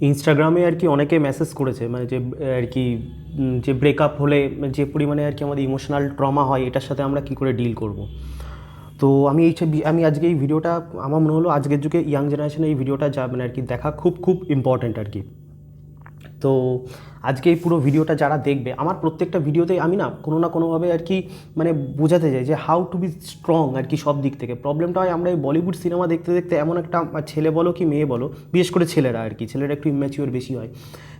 ইনস্টাগ্রামে আর কি অনেকে মেসেজ করেছে, মানে যে আর কি যে ব্রেকআপ হলে যে পরিমাণে আর কি আমাদের ইমোশনাল ট্রমা হয়, এটার সাথে আমরা কি করে ডিল করব। তো আমি আজকে এই ভিডিওটা, আমার মনে হলো আজকের যুগে ইয়াং জেনারেশনে এই ভিডিওটা যা মানে আর কি দেখা খুব খুব ইম্পর্ট্যান্ট আর কি। তো আজকে এই পুরো ভিডিওটা যারা দেখবে, আমার প্রত্যেকটা ভিডিওতে আমি না কোনো না কোনোভাবে আর কি মানে বোঝাতে চাই যে হাউ টু বি স্ট্রং আর কি সব দিক থেকে। প্রবলেমটা হয় আমরা এই বলিউড সিনেমা দেখতে দেখতে এমন একটা, ছেলে বলো কি মেয়ে বলো, বিশেষ করে ছেলেরা আর কি, ছেলেরা একটু ইম্যাচিওর বেশি হয়।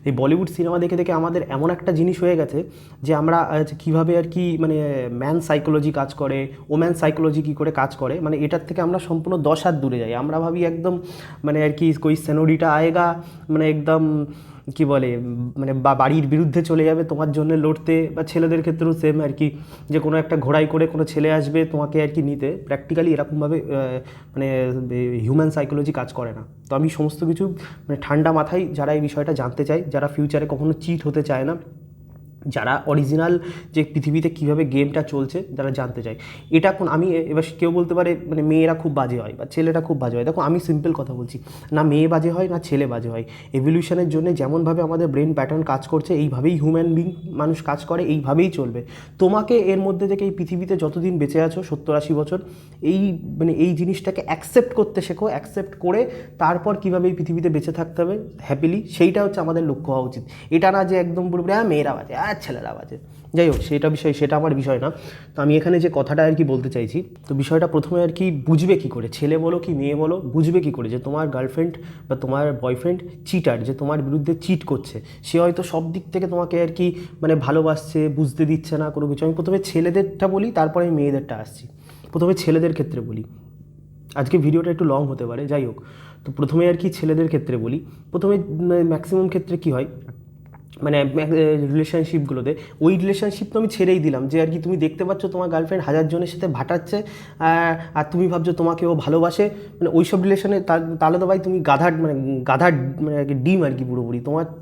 এই বলিউড সিনেমা দেখে দেখে আমাদের এমন একটা জিনিস হয়ে গেছে যে আমরা কীভাবে আর কি মানে ম্যান সাইকোলজি কাজ করে, ওম্যান সাইকোলজি কী করে কাজ করে, মানে এটার থেকে আমরা সম্পূর্ণ 10 হাত দূরে যাই। আমরা ভাবি একদম মানে আর কি কই সেনোরিটা আয়েগা, মানে একদম কি বলে মানে বাড়ির বিরুদ্ধে চলে যাবে তোমার জন্য লড়তে, বা ছেলেদের ক্ষেত্রেও সেম আর কি, যে কোনো একটা ঘোড়ায় করে কোনো ছেলে আসবে তোমাকে আর কি নিতে। প্র্যাকটিক্যালি এরকমভাবে মানে হিউম্যান সাইকোলজি কাজ করে না। তো আমি সমস্ত কিছু মানে ঠান্ডা মাথায় যারা এই বিষয়টা জানতে চায়, যারা ফিউচারে কখনো চিট হতে চায় না, যারা অরিজিনাল যে পৃথিবীতে কীভাবে গেমটা চলছে যারা জানতে চায়, এটা কোন আমি এবার কেউ বলতে পারে মানে মেয়েরা খুব বাজে হয় বা ছেলেটা খুব বাজে হয়। দেখো আমি সিম্পল কথা বলছি, না মেয়ে বাজে হয় না ছেলে বাজে হয়। এভলিউশনের জন্য যেমনভাবে আমাদের ব্রেন প্যাটার্ন কাজ করছে, এইভাবেই হিউম্যান বিং মানুষ কাজ করে, এইভাবেই চলবে। তোমাকে এর মধ্যে থেকে এই পৃথিবীতে যতদিন বেঁচে আছো 70-80 বছর, এই মানে এই জিনিসটাকে অ্যাকসেপ্ট করতে শেখো। অ্যাকসেপ্ট করে তারপর কীভাবে এই পৃথিবীতে বেঁচে থাকতে হবে হ্যাপিলি, সেইটা হচ্ছে আমাদের লক্ষ্য হওয়া উচিত। এটা না যে একদম পুরোপুরি মেয়েরা বাজে ছেলেরা বাজে, যাই হোক সেটা আমার বিষয় না। তো আমি এখানে যে কথাটা আর কি বলতে চাইছি, তো বিষয়টা প্রথমে আর কি বুঝবে কি করে, ছেলে বলো কি মেয়ে বলো, বুঝবে কি করে যে তোমার গার্লফ্রেন্ড বা তোমার বয়ফ্রেন্ড চিটার, যে তোমার বিরুদ্ধে চিট করছে। সে হয়তো সব দিক থেকে তোমাকে আর কি মানে ভালোবাসছে, বুঝতে দিচ্ছে না কোনো কিছু। আমি প্রথমে ছেলেদেরটা বলি, তারপরে আমি মেয়েদেরটা আসছি। প্রথমে ছেলেদের ক্ষেত্রে বলি, আজকে ভিডিওটা একটু লং হতে পারে, যাই হোক। তো প্রথমে আর কি ছেলেদের ক্ষেত্রে বলি। প্রথমে ম্যাক্সিমাম ক্ষেত্রে কী হয় মানে রিলেশনশিপগুলোতে, ওই রিলেশনশিপ তো আমি ছেড়েই দিলাম যে আর কি তুমি দেখতে পাচ্ছ তোমার গার্লফ্রেন্ড 1000 জনের সাথে ভাটাচ্ছে, আর তুমি ভাবছো তোমাকে ও ভালোবাসে, মানে ওই সব রিলেশনে তাহলে তো ভাই তুমি গাধার মানে আর কি ডিম আর কি পুরোপুরি।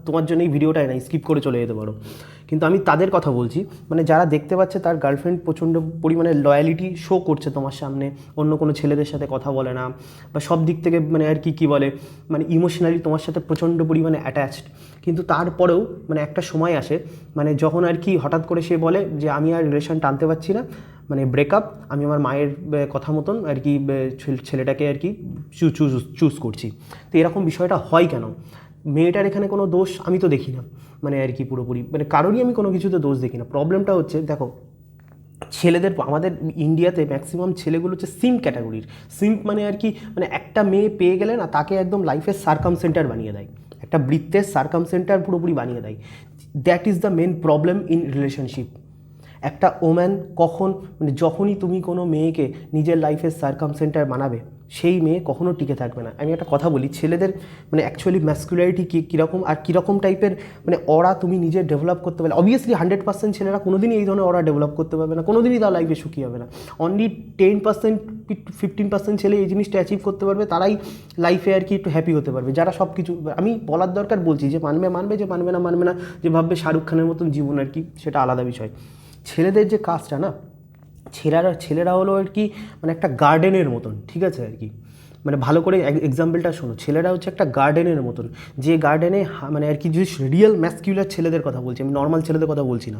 তোমার জন্য এই ভিডিওটাই নাই, স্কিপ করে চলে যেতে পারো। কিন্তু আমি তাদের কথা বলছি, মানে যারা দেখতে পাচ্ছে তার গার্লফ্রেন্ড প্রচণ্ড পরিমাণে লয়ালিটি শো করছে তোমার সামনে, অন্য কোনো ছেলেদের সাথে কথা বলে না, বা সব দিক থেকে মানে আর কি কী বলে মানে ইমোশনালি তোমার সাথে প্রচণ্ড পরিমাণে অ্যাটাচড। কিন্তু তারপরেও মানে একটা সময় আসে মানে যখন আর কি হঠাৎ করে সে বলে যে আমি আর রিলেশন টানতে পারছি না, মানে ব্রেকআপ, আমি আমার মায়ের কথা মতন আর কি ছেলেটাকে আর কি চুজ করছি। তো এরকম বিষয়টা হয় কেন? মেয়েটার এখানে কোনো দোষ আমি তো দেখি না, মানে আর কি পুরোপুরি মানে কারোরই আমি কোনো কিছুতে দোষ দেখি না। প্রবলেমটা হচ্ছে দেখো, ছেলেদের আমাদের ইন্ডিয়াতে ম্যাক্সিমাম ছেলেগুলো হচ্ছে সিম্প ক্যাটাগরির। সিম্প মানে আর কি মানে একটা মেয়ে পেয়ে গেলে না তাকে একদম লাইফের সার্কামসেন্টার বানিয়ে দেয়, একটা বৃত্তের সার্কামসেন্টার পুরোপুরি বানিয়ে দেয়। That is the main problem in relationship. একটা ওম্যান কখন মানে যখনই তুমি কোনো মেয়েকে নিজের লাইফের সার্কামসেন্টার বানাবে, সেই মেয়ে কখনো টিকে থাকবে না। আমি একটা কথা বলি, ছেলেদের মানে অ্যাকচুয়ালি ম্যাসকুলারিটি কীরকম আর কীরকম টাইপের মানে অরা তুমি নিজে ডেভেলপ করতে পারলে, অবভিয়াসলি 100% ছেলেরা কোনোদিনই এই ধরনের অরা ডেভেলপ করতে পারবে না, কোনোদিনই তার লাইফে সুখী হবে না। অনলি 10% 15% ছেলে এই জিনিসটা অ্যাচিভ করতে পারবে, তারাই লাইফে আর কি একটু হ্যাপি হতে পারবে। যারা সব কিছু আমি বলার দরকার বলছি, যে মানবে, যে মানবে না, যে ভাববে শাহরুখ খানের মতন জীবন আর কি, সেটা আলাদা বিষয়। ছেলেদের যে কাজটা না, ছেলেরা হলো আর কি মানে একটা গার্ডেনের মতন, ঠিক আছে আর কি, মানে ভালো করে এক্সাম্পলটা শোনো। ছেলেরা হচ্ছে একটা গার্ডেনের মতন, যে গার্ডেনে মানে আর কি যদি রিয়েল ম্যাসকিউলার ছেলেদের কথা বলছি, আমি নর্মাল ছেলেদের কথা বলছি না।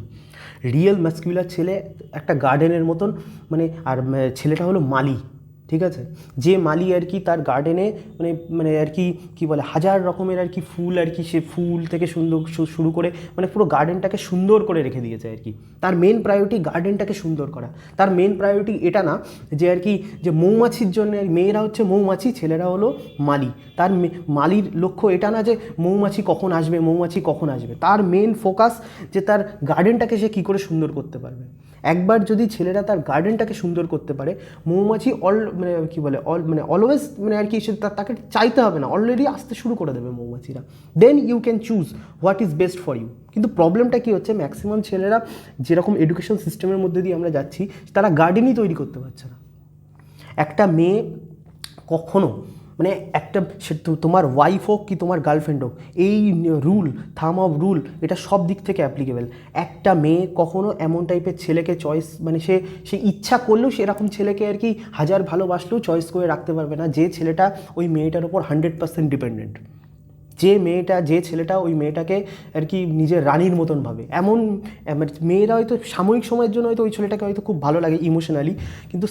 রিয়েল ম্যাসকিউলার ছেলে একটা গার্ডেনের মতন, মানে আর ছেলেটা হলো মালি, ঠিক আছে। যে মালি আর কি তার গার্ডেনে মানে মানে আর কি কী বলে হাজার রকমের আর কি ফুল আর কি, সে ফুল থেকে সুন্দর শুরু করে মানে পুরো গার্ডেনটাকে সুন্দর করে রেখে দিয়েছে আর কি। তার মেন প্রায়োরিটি গার্ডেনটাকে সুন্দর করা, তার মেন প্রায়োরিটি এটা না যে আর কি যে মৌমাছির জন্য, মেয়েরা হচ্ছে মৌমাছি, ছেলেরা হলো মালি। তার মালির লক্ষ্য এটা না যে মৌমাছি কখন আসবে, তার মেন ফোকাস যে তার গার্ডেনটাকে সে কী করে সুন্দর করতে পারবে। একবার যদি ছেলেরা তার গার্ডেনটাকে সুন্দর করতে পারে, মৌমাছি মানে কী বলে অলওয়েজ মানে আর কি তাকে চাইতে হবে না, অলরেডি আসতে শুরু করে দেবে মৌমাছিরা। Then you can choose what is best for you. কিন্তু প্রবলেমটা কী হচ্ছে, ম্যাক্সিমাম ছেলেরা যেরকম এডুকেশন সিস্টেমের মধ্যে দিয়ে আমরা যাচ্ছি, তারা গার্ডেনই তৈরি করতে পারছে না। একটা মেয়ে কখনো মানে একটা তোমার ওয়াইফ হোক কি তোমার গার্লফ্রেন্ড হোক, এই থাম অফ রুল এটা সব দিক থেকে অ্যাপ্লিকেবল। একটা মেয়ে কখনো এমন টাইপের ছেলেকে চয়েস মানে সে ইচ্ছা করলেও সেরকম ছেলেকে আর কি হাজার ভালোবাসলেও চয়েস করে রাখতে পারবে না, যে ছেলেটা ওই মেয়েটার ওপর 100% ডিপেন্ডেন্ট। যে ছেলেটা ওই মেয়েটাকে আর কি নিজের রানীর মতন ভাবে, এমন মেয়েরা হয়তো সাময়িক সময়ের জন্য হয়তো ওই ছেলেটাকে হয়তো খুব ভালো লাগে ইমোশনালি, কিন্তু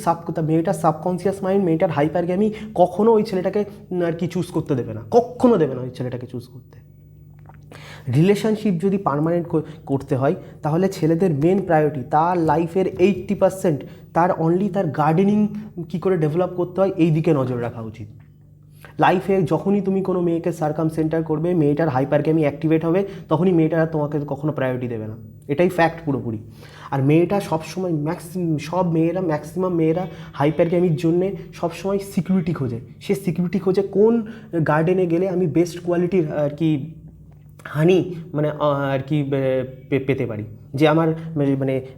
মেয়েটার সাবকনসিয়াস মাইন্ড, মেয়েটার হাইপারগ্যামি কখনো ওই ছেলেটাকে আর কি চুজ করতে দেবে না, কখনো দেবে না ওই ছেলেটাকে চুজ করতে। রিলেশনশিপ যদি পার্মানেন্ট করতে হয় তাহলে ছেলেদের মেন প্রায়োরিটি তার লাইফের 80% তার অনলি তার গার্ডেনিং কী করে ডেভেলপ করতে হয় এই দিকে নজর রাখা উচিত। লাইফে যখনই তুমি কোনো মেয়েকে সার্কামসেন্টার করবে, মেয়েটার হাইপারগ্যামি অ্যাক্টিভেট হবে, তখনই মেয়েটারা তোমাকে কখনো প্রায়োরিটি দেবে না, এটাই ফ্যাক্ট পুরোপুরি। আর মেয়েটা সবসময় ম্যাক্সিমাম মেয়েরা হাইপারগ্যামির জন্যে সবসময় সিকিউরিটি খোঁজে। সে সিকিউরিটি খোঁজে কোন গার্ডেনে গেলে আমি বেস্ট কোয়ালিটির আর কি হানি মানে আর কি পেতে পারি, যে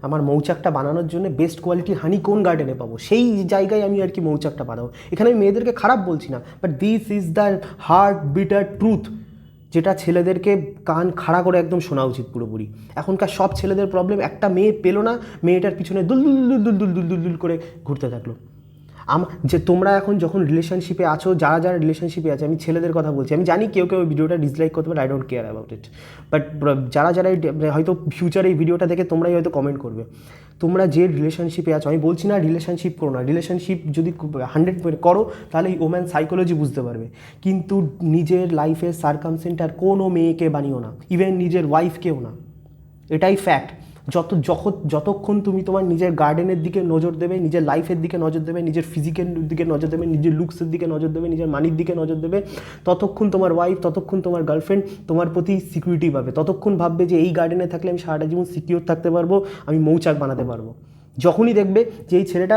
আমার মৌচাকটা বানানোর জন্য বেস্ট কোয়ালিটির হানি কোন গার্ডেনে পাবো, সেই জায়গায় আমি আর কি মৌচাকটা বানাবো। এখানে আমি মেয়েদেরকে খারাপ বলছি না, but this is the hard bitter truth, যেটা ছেলেদেরকে কান খাড়া করে একদম শোনা উচিত পুরোপুরি। এখনকার সব ছেলেদের প্রবলেম, একটা মেয়ে পেলো না, মেয়েটার পিছনে দুল দুল দুল দুল দুল দুল দুল দুল করে ঘুরতে থাকলো। যে তোমরা এখন যখন রিলেশনশিপে আছো, যারা রিলেশনশিপে আছে, আমি ছেলেদের কথা বলছি, আমি জানি কেউ ভিডিওটা ডিসলাইক করতে পারে, I don't care about it, but যারা হয়তো ফিউচারে এই ভিডিওটা দেখে তোমরাই হয়তো কমেন্ট করবে, তোমরা যে রিলেশনশিপে আছো, আমি বলছি না রিলেশনশিপ করো না, রিলেশনশিপ যদি 100% করো তাহলে এই ওম্যান সাইকোলজি বুঝতে পারবে, কিন্তু নিজের লাইফের সার্কামসেন্টার কোনো মেয়েকে বানিও না, ইভেন নিজের ওয়াইফকেও না, এটাই ফ্যাক্ট। যতক্ষণ তুমি তোমার নিজের গার্ডেনের দিকে নজর দেবে, নিজের লাইফের দিকে নজর দেবে, নিজের ফিজিকের দিকে নজর দেবে, নিজের লুকসের দিকে নজর দেবে, নিজের মানির দিকে নজর দেবে, ততক্ষণ তোমার ওয়াইফ, ততক্ষণ তোমার গার্লফ্রেন্ড তোমার প্রতি সিকিউরিটি পাবে, ততক্ষণ ভাববে যে এই গার্ডেনে থাকলে আমি সারাটা জীবন সিকিউর থাকতে পারবো, আমি মৌচাক বানাতে পারবো। যখনই দেখবে যে এই ছেলেটা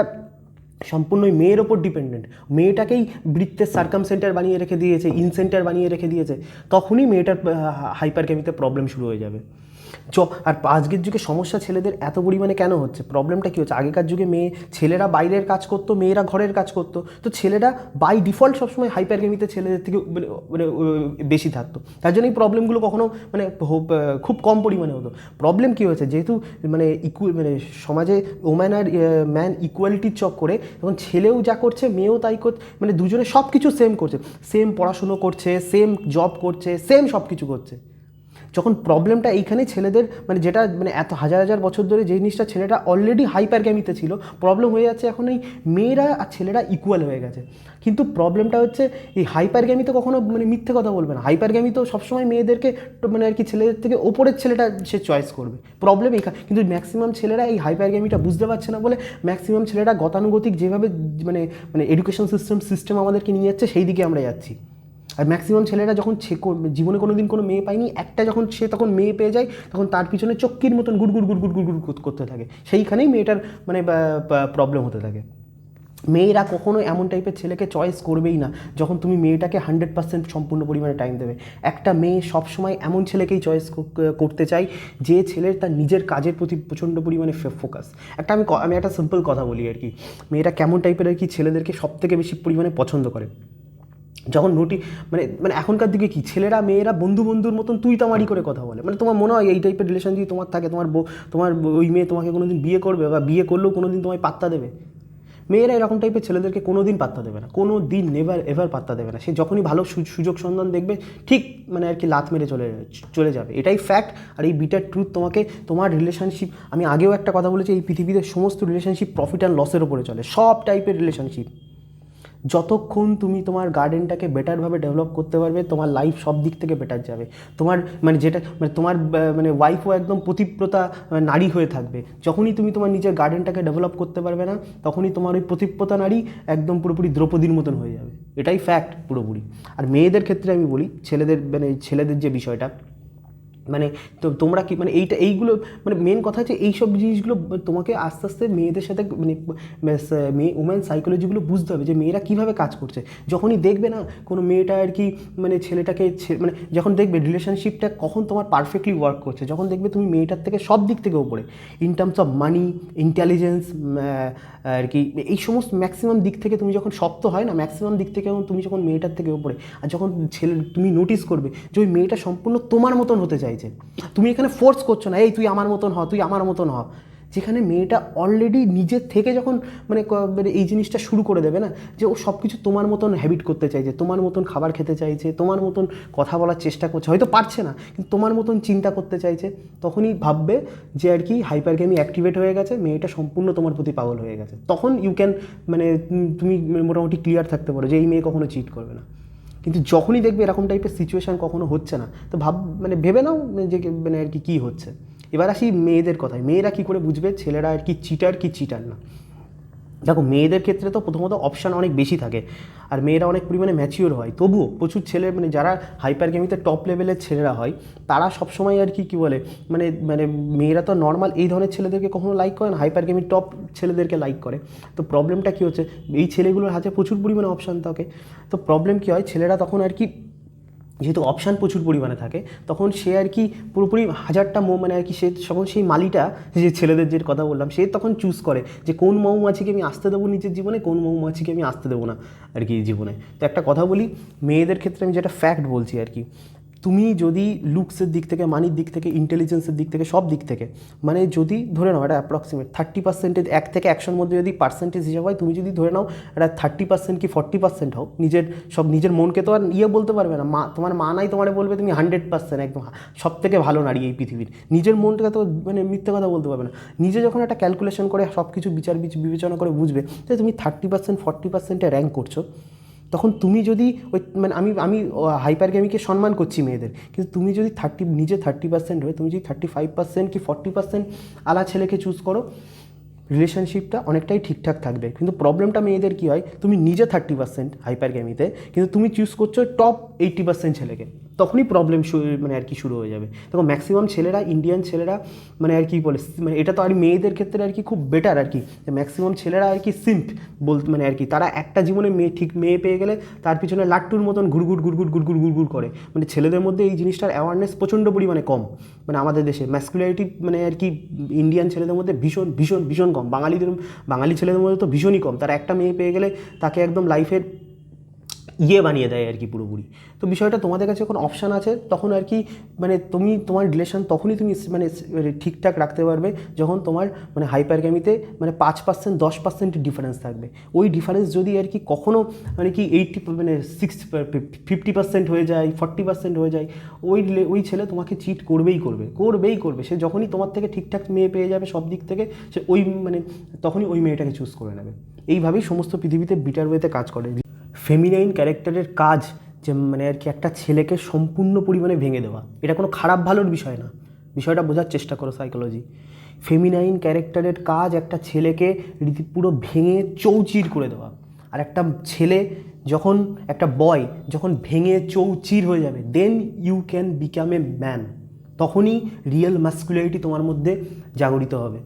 সম্পূর্ণই মেয়ের ওপর ডিপেন্ডেন্ট, মেয়েটাকেই বৃত্তের সার্কামসেন্টার বানিয়ে রেখে দিয়েছে, ইনসেন্টার বানিয়ে রেখে দিয়েছে, তখনই মেয়েটার হাইপারগ্যামিতে প্রবলেম শুরু হয়ে যাবে। আর আজকের যুগে সমস্যা ছেলেদের এত পরিমাণে কেন হচ্ছে, প্রবলেমটা কী হচ্ছে, আগেকার যুগে ছেলেরা বাইরের কাজ করতো, মেয়েরা ঘরের কাজ করতো, তো ছেলেরা বাই ডিফল্ট সবসময় হাইপারগ্যামিতে ছেলেদের থেকে মানে বেশি থাকতো, তার জন্য এই প্রবলেমগুলো কখনো খুব কম পরিমাণে হতো। প্রবলেম কী হয়েছে, যেহেতু সমাজে ওম্যান আর ম্যান ইকুয়ালিটির চক্করে এখন ছেলেও যা করছে, মেয়েও তাই করছে, দুজনে সব কিছু সেম করছে, সেম পড়াশুনো করছে, সেম জব করছে, সেম সব কিছু করছে। যখন প্রবলেমটা এইখানে ছেলেদের যেটা এত হাজার বছর ধরে যে জিনিসটা ছেলেটা অলরেডি হাইপারগ্যামিতে ছিল, প্রবলেম হয়ে যাচ্ছে এখন এই মেয়েরা আর ছেলেরা ইকুয়াল হয়ে গেছে। কিন্তু প্রবলেমটা হচ্ছে এই হাইপারগ্যামিতে কখনো মিথ্যে কথা বলবে না, হাইপারগ্যামিতেও সবসময় মেয়েদেরকে আর কি ছেলেদের থেকে ওপরের ছেলেটা সে চয়েস করবে, প্রবলেম এইখানে। কিন্তু ম্যাক্সিমাম ছেলেরা এই হাইপারগ্যামিটা বুঝতে পারছে না বলে ম্যাক্সিমাম ছেলেরা গতানুগতিক যেভাবে এডুকেশন সিস্টেম আমাদেরকে নিয়ে যাচ্ছে সেই দিকে আমরা যাচ্ছি। আর ম্যাক্সিমাম ছেলেরা যখন জীবনে কোনো দিন কোনো মেয়ে পায়নি, যখন সে তখন মেয়ে পেয়ে যায়, তখন তার পিছনে চক্কির মতন গুড়গুড় করতে থাকে, সেইখানেই মেয়েটার প্রবলেম হতে থাকে। মেয়েরা কখনো এমন টাইপের ছেলেকে চয়েস করবেই না যখন তুমি মেয়েটাকে 100% সম্পূর্ণ পরিমাণে টাইম দেবে। একটা মেয়ে সবসময় এমন ছেলেকেই চয়েস করতে চাই যে ছেলের তার নিজের কাজের প্রতি প্রচণ্ড পরিমাণে ফোকাস। আমি একটা সিম্পল কথা বলি আর কি, মেয়েরা কেমন টাইপের আর কি ছেলেদেরকে সবথেকে বেশি পরিমাণে পছন্দ করে, যখন এখনকার দিকে কি ছেলেরা মেয়েরা বন্ধুর মতন তুই তামারি করে কথা বলে, তোমার মনে হয় এই টাইপের রিলেশন যদি তোমার থাকে, তোমার ওই মেয়ে তোমাকে কোনো দিন বিয়ে করবে, বা বিয়ে করলেও কোনো দিন তোমায় পাত্তা দেবে? মেয়েরা এরকম টাইপের ছেলেদেরকে কোনো দিন পাত্তা দেবে না, কোনো দিন নেভার এভার পাত্তা দেবে না। সে যখনই ভালো সুযোগ সন্ধান দেখবে ঠিক আর কি লাত মেরে চলে যাবে, এটাই ফ্যাক্ট। আর এই বিটার ট্রুথ তোমাকে তোমার রিলেশনশিপ, আমি আগেও একটা কথা বলেছি, এই পৃথিবীতে সমস্ত রিলেশনশিপ প্রফিট অ্যান্ড লসের ওপরে চলে, সব টাইপের রিলেশনশিপ। যতক্ষণ তুমি তোমার গার্ডেনটাকে বেটারভাবে ডেভেলপ করতে পারবে, তোমার লাইফ সব দিক থেকে বেটার যাবে। তোমার যেটা তোমার ওয়াইফও একদম পতিব্রতা নারী হয়ে থাকবে। যখনই তুমি তোমার নিজের গার্ডেনটাকে ডেভেলপ করতে পারবে না, তখনই তোমার ওই পতিব্রতা নারী একদম পুরোপুরি দ্রৌপদীর মতন হয়ে যাবে, এটাই ফ্যাক্ট পুরোপুরি। আর মেয়েদের ক্ষেত্রে আমি বলি, ছেলেদের যে বিষয়টা, তো তোমরা কি এইগুলো মেন কথা হচ্ছে এইসব জিনিসগুলো তোমাকে আস্তে আস্তে মেয়েদের সাথে ওম্যান সাইকোলজিগুলো বুঝতে হবে, যে মেয়েরা কীভাবে কাজ করছে। যখনই দেখবে না কোনো মেয়েটা আর কি ছেলেটাকে যখন দেখবে রিলেশনশিপটা কখন তোমার পারফেক্টলি ওয়ার্ক করছে, যখন দেখবে তুমি মেয়েটার থেকে সব দিক থেকে ওপরে, in terms of money, intelligence আর কি, এই সমস্ত ম্যাক্সিমাম দিক থেকে তুমি যখন শক্ত হয় না, ম্যাক্সিমাম দিক থেকে তুমি যখন মেয়েটার থেকে ওপরে, আর যখন তুমি নোটিস করবে যে ওই মেয়েটা সম্পূর্ণ তোমার মতন হতে চাইছে, তুমি এখানে ফোর্স করছো না, এই তুই আমার মতন হ, তুই আমার মতন হ, যেখানে মেয়েটা অলরেডি নিজের থেকে যখন মানে এই জিনিসটা শুরু করে দেবে না, যে ও সব কিছু তোমার মতন হ্যাবিট করতে চাইছে, তোমার মতন খাবার খেতে চাইছে, তোমার মতন কথা বলার চেষ্টা করছে, হয়তো পারছে না কিন্তু তোমার মতন চিন্তা করতে চাইছে, তখনই ভাববে যে আর কি হাইপারগ্যামি অ্যাক্টিভেট হয়ে গেছে, মেয়েটা সম্পূর্ণ তোমার প্রতি পাগল হয়ে গেছে। তখন ইউ ক্যান মানে তুমি মোটামুটি ক্লিয়ার থাকতে পারো যে এই মেয়ে কখনো চিট করবে না। কিন্তু যখনই দেখবে এরকম টাইপের সিচুয়েশান কখনো হচ্ছে না, তো মানে ভেবে নাও যে মানে আর কি কী হচ্ছে। এবার আসি মেয়েদের কথায়, মেয়েরা কী করে বুঝবে ছেলেরা আর কি চিটার কি চিটার না। দেখো মেয়েদের ক্ষেত্রে তো প্রথমত অপশান অনেক বেশি থাকে, আর মেয়েরা অনেক পরিমাণে ম্যাচিওর হয়, তবুও প্রচুর ছেলে মানে যারা হাইপারগ্যামিতে টপ লেভেলের ছেলেরা হয় তারা সবসময় আর কি বলে মানে মানে মেয়েরা তো নর্মাল এই ধরনের ছেলেদেরকে কখনো লাইক করে না, হাইপারগ্যামির টপ ছেলেদেরকে লাইক করে। তো প্রবলেমটা কী হচ্ছে, এই ছেলেগুলোর হাতে প্রচুর পরিমাণে অপশান থাকে। তো প্রবলেম কী হয়, ছেলেরা তখন আর কি যেহেতু অপশান প্রচুর পরিমাণে থাকে, তখন সে আর কি পুরোপুরি হাজারটা মানে আর কি সে তখন সেই মালিটা, যে ছেলেদের যে কথা বললাম, সে তখন চুজ করে যে কোন মৌমাছিকে আমি আসতে দেবো নিজের জীবনে, কোন মৌমাছিকে আমি আসতে দেবো না আর কি জীবনে। তো একটা কথা বলি, মেয়েদের ক্ষেত্রে আমি যেটা ফ্যাক্ট বলছি আর কি, তুমি যদি লুকসের দিক থেকে, মানির দিক থেকে, ইন্টেলিজেন্সের দিক থেকে, সব দিক থেকে মানে যদি ধরে নাও এটা অ্যাপ্রক্সিমেট 30% 1 থেকে 100-র মধ্যে যদি পার্সেন্টেজ হিসাব হয়, তুমি যদি ধরে নাও এটা 30% কি 40% হও, নিজের মনকে তো আর বলতে পারবে না, তোমার মা নাই তোমার বলবে তুমি 100% একদম সব থেকে ভালো নারী এই পৃথিবীর, নিজের মনটাকে তো মানে মিথ্যে কথা বলতে পারবে না। নিজে যখন একটা ক্যালকুলেশন করে সব কিছু বিবেচনা করে বুঝবে যে তুমি 30% 40%-এ র্যাঙ্ক করছো, তখন তুমি যদি ওই মানে আমি হাইপারগ্যামিকে সম্মান করছি মেয়েদের, কিন্তু তুমি যদি নিজে 30% হয়ে তুমি যদি 35% কি 40% আলা ছেলেকে চুজ করো, রিলেশনশিপটা অনেকটাই ঠিকঠাক থাকবে। কিন্তু প্রবলেমটা মেয়েদের কী হয়, তুমি নিজে 30% হাইপারগ্যামিতে, কিন্তু তুমি চুজ করছো টপ 80% ছেলেকে, তখনই প্রবলেম মানে আর কি শুরু হয়ে যাবে। দেখো ম্যাক্সিমাম ছেলেরা, ইন্ডিয়ান ছেলেরা মানে আর কি বলে, মানে এটা তো আর মেয়েদের ক্ষেত্রে আর কি খুব বেটার আর কি, ম্যাক্সিমাম ছেলেরা আর কি সিম্প মানে আর কি তারা একটা জীবনে মেয়ে পেয়ে গেলে তার পিছনে লাট্টুর মতন ঘুরঘুর করে। মানে ছেলেদের মধ্যে এই জিনিসটার অ্যাওয়ারনেস প্রচণ্ড পরিমাণে কম, মানে আমাদের দেশে ম্যাসকুলারিটি মানে আর কি ইন্ডিয়ান ছেলেদের মধ্যে ভীষণ ভীষণ ভীষণ কম, বাঙালি ছেলেদের মধ্যে তো ভীষণই কম। তারা একটা মেয়ে পেয়ে গেলে তাকে একদম লাইফের বানিয়ে দেয় আর কি পুরোপুরি। তো বিষয়টা তোমাদের কাছে যখন অপশান আছে তখন আর কি মানে তুমি তোমার রিলেশন তখনই তুমি মানে ঠিকঠাক রাখতে পারবে যখন তোমার মানে হাইপারগ্যামিতে মানে 5% 10% ডিফারেন্স থাকবে। ওই ডিফারেন্স যদি আর কি কখনও মানে কি 50% হয়ে যায়, 40% হয়ে যায়, ওই ছেলে তোমাকে চিট করবেই। সে যখনই তোমার থেকে ঠিকঠাক মেয়ে পেয়ে যাবে সব দিক থেকে, সে মানে তখনই ওই মেয়েটাকে চুজ করে নেবে। এইভাবেই সমস্ত পৃথিবীতে বিটার ওয়েতে কাজ করে। ফেমিনাইন ক্যারেক্টারের কাজ যে মানে আর কি একটা ছেলেকে সম্পূর্ণ পরিমাণে ভেঙে দেওয়া, এটা কোনো খারাপ ভালোর বিষয় না, বিষয়টা বোঝার চেষ্টা করো সাইকোলজি। ফেমিনাইন ক্যারেক্টারের কাজ একটা ছেলেকে পুরো ভেঙে চৌচির করে দেওয়া। আর একটা ছেলে যখন, একটা বয় যখন ভেঙে চৌচির হয়ে যাবে, then you can become a man, তখনই রিয়েল ম্যাসকুলারিটি তোমার মধ্যে জাগরিত হবে।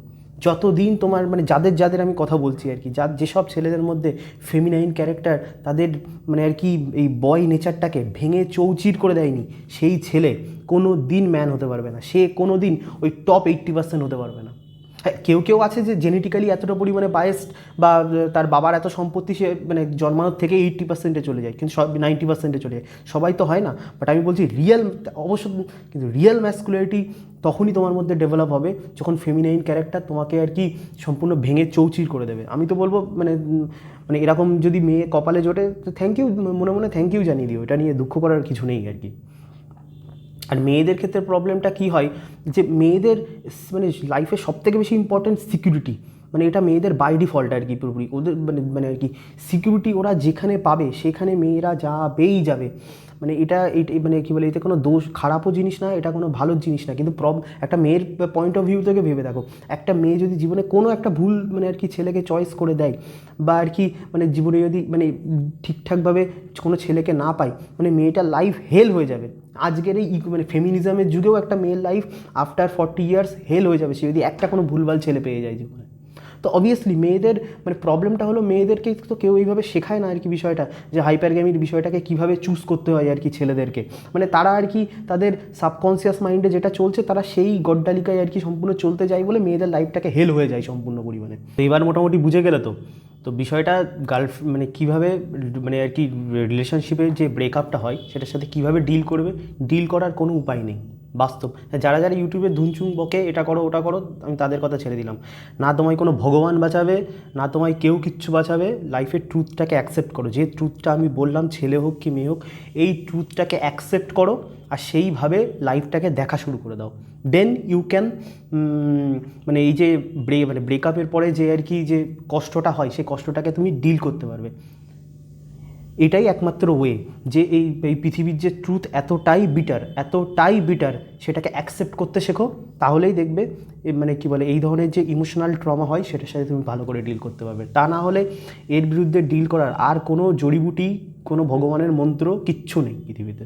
যতদিন তোমার মানে যাদের আমি কথা বলছি আর কি, যেসব ছেলেদের মধ্যে ফেমিনাইন ক্যারেক্টার তাদের মানে আর কি এই বয় নেচারটাকে ভেঙে চৌচির করে দেয়নি, সেই ছেলে কোনো দিন ম্যান হতে পারবে না, সে কোনো দিন ওই টপ 80% হতে পারবে না। হ্যাঁ, কেউ আছে যে জেনেটিক্যালি এতটা পরিমাণে বায়াসড, বা তার বাবার এত সম্পত্তি সে মানে জন্মানোর থেকে 80%-এ চলে যায়, কিন্তু 90%-এ চলে যায়, সবাই তো হয় না। বাট আমি বলছি কিন্তু রিয়েল ম্যাসকুলারিটি তখনই তোমার মধ্যে ডেভেলপ হবে যখন ফেমিনাইন ক্যারেক্টার তোমাকে আর কি সম্পূর্ণ ভেঙে চৌচির করে দেবে। আমি তো বলবো মানে এরকম যদি মেয়ে কপালে জোটে তো থ্যাংক ইউ, মনে থ্যাংক ইউ জানিয়ে দিও, এটা নিয়ে দুঃখ করার কিছু নেই আর কি। আর মেয়েদের ক্ষেত্রে প্রবলেমটা কী হয়, যে মেয়েদের মানে লাইফে সবথেকে বেশি ইম্পর্ট্যান্ট সিকিউরিটি, মানে এটা মেয়েদের বাই ডিফল্ট আর কি পুরোপুরি ওদের মানে আর কি সিকিউরিটি ওরা যেখানে পাবে সেখানে মেয়েরা যাবে। মানে এটা মানে কী বলে, এতে কোনো দোষ খারাপও জিনিস না, এটা কোনো ভালো জিনিস না। কিন্তু একটা মেয়ের পয়েন্ট অফ ভিউ থেকে ভেবে দেখো, একটা মেয়ে যদি জীবনে কোনো একটা ভুল মানে আর কি ছেলেকে চয়েস করে দেয়, বা আর কি মানে জীবনে যদি মানে ঠিকঠাকভাবে কোনো ছেলেকে না পায়, মানে মেয়েটার লাইফ হেল হয়ে যাবে। আজকের এই মানে ফেমিনিজমের যুগেও একটা মেয়ের লাইফ আফটার 40 ইয়ার্স হেল হয়ে যাবে সে যদি একটা কোনো ভুলভাল ছেলে পেয়ে যায় জীবনে। তো অবভিয়াসলি মেয়েদের মানে প্রবলেমটা হলো, মেয়েদেরকে তো কেউ এইভাবে শেখায় না আর কি বিষয়টা, যে হাইপারগ্যামির বিষয়টাকে কীভাবে চুজ করতে হয় আর কি ছেলেদেরকে। মানে তারা আর কি তাদের সাবকনসিয়াস মাইন্ডে যেটা চলছে তারা সেই গড্ডালিকায় আর কি সম্পূর্ণ চলতে যায় বলে মেয়েদের লাইফটাকে হেল হয়ে যায় সম্পূর্ণ পরিমাণে। তো এবার মোটামুটি বুঝে গেলে তো বিষয়টা মানে কীভাবে মানে আর কি রিলেশনশিপের যে ব্রেকআপটা হয় সেটার সাথে কীভাবে ডিল করবে, ডিল করার কোনো উপায় নেই। বাস্তব। যারা যারা ইউটিউবে ধুমচুম বকে এটা করো ওটা করো, আমি তাদের কথা ছেড়ে দিলাম। না তোমায় কোনো ভগবান বাঁচাবে, না তোমায় কেউ কিচ্ছু বাঁচাবে। লাইফের ট্রুথটাকে অ্যাকসেপ্ট করো, যে ট্রুথটা আমি বললাম, ছেলে হোক কি মেয়ে হোক, এই ট্রুথটাকে অ্যাকসেপ্ট করো আর সেইভাবে লাইফটাকে দেখা শুরু করে দাও। দেন ইউ ক্যান, মানে এই যে ব্রেকআপের পরে যে আর কি যে কষ্টটা হয়, সেই কষ্টটাকে তুমি ডিল করতে পারবে। এটাই একমাত্র ওয়ে, যে এই পৃথিবীর যে ট্রুথ এতটাই বিটার, সেটাকে অ্যাকসেপ্ট করতে শেখো। তাহলেই দেখবে মানে কি বলে, এই ধরনের যে ইমোশনাল ট্রমা হয় সেটার সাথে তুমি ভালো করে ডিল করতে পারবে। তা না হলে এর বিরুদ্ধে ডিল করার আর কোনো জড়িবুটি, কোনো ভগবানের মন্ত্র কিচ্ছু নেই পৃথিবীতে।